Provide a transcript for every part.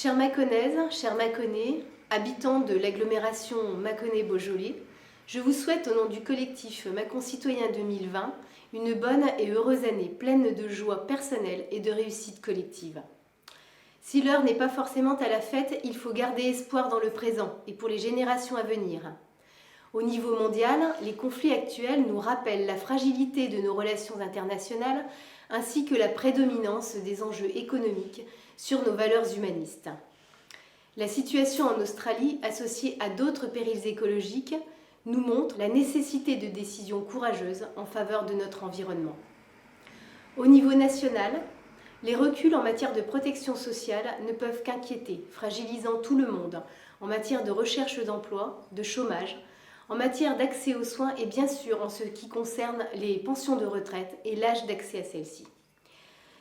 Chères Mâconnaises, chers Mâconnais, habitants de l'agglomération Mâconnais-Beaujolais, je vous souhaite au nom du collectif Mâcon-Citoyen 2020 une bonne et heureuse année pleine de joie personnelle et de réussite collective. Si l'heure n'est pas forcément à la fête, il faut garder espoir dans le présent et pour les générations à venir. Au niveau mondial, les conflits actuels nous rappellent la fragilité de nos relations internationales ainsi que la prédominance des enjeux économiques sur nos valeurs humanistes. La situation en Australie, associée à d'autres périls écologiques, nous montre la nécessité de décisions courageuses en faveur de notre environnement. Au niveau national, les reculs en matière de protection sociale ne peuvent qu'inquiéter, fragilisant tout le monde en matière de recherche d'emploi, de chômage, en matière d'accès aux soins et bien sûr en ce qui concerne les pensions de retraite et l'âge d'accès à celles-ci.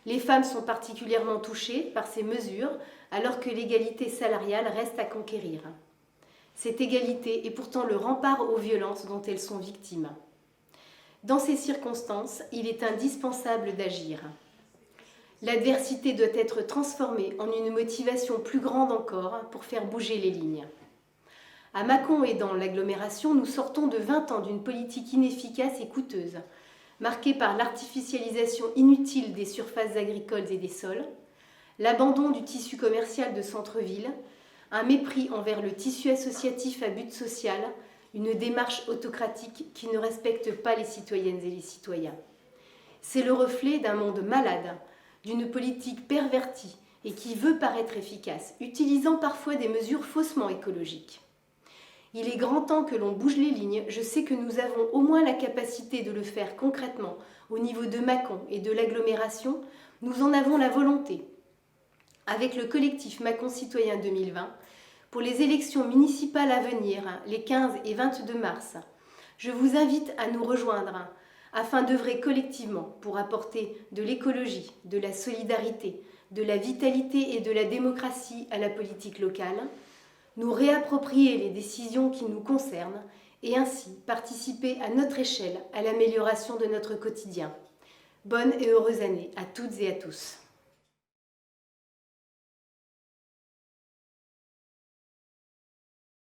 Les femmes sont particulièrement touchées par ces mesures alors que l'égalité salariale reste à conquérir. Cette égalité est pourtant le rempart aux violences dont elles sont victimes. Dans ces circonstances, il est indispensable d'agir. L'adversité doit être transformée en une motivation plus grande encore pour faire bouger les lignes. À Mâcon et dans l'agglomération, nous sortons de 20 ans d'une politique inefficace et coûteuse, marquée par l'artificialisation inutile des surfaces agricoles et des sols, l'abandon du tissu commercial de centre-ville, un mépris envers le tissu associatif à but social, une démarche autocratique qui ne respecte pas les citoyennes et les citoyens. C'est le reflet d'un monde malade, d'une politique pervertie et qui veut paraître efficace, utilisant parfois des mesures faussement écologiques. Il est grand temps que l'on bouge les lignes. Je sais que nous avons au moins la capacité de le faire concrètement au niveau de Mâcon et de l'agglomération. Nous en avons la volonté. Avec le collectif Mâcon Citoyen 2020, pour les élections municipales à venir, les 15 et 22 mars, je vous invite à nous rejoindre afin d'œuvrer collectivement pour apporter de l'écologie, de la solidarité, de la vitalité et de la démocratie à la politique locale, nous réapproprier les décisions qui nous concernent et ainsi participer à notre échelle à l'amélioration de notre quotidien. Bonne et heureuse année à toutes et à tous.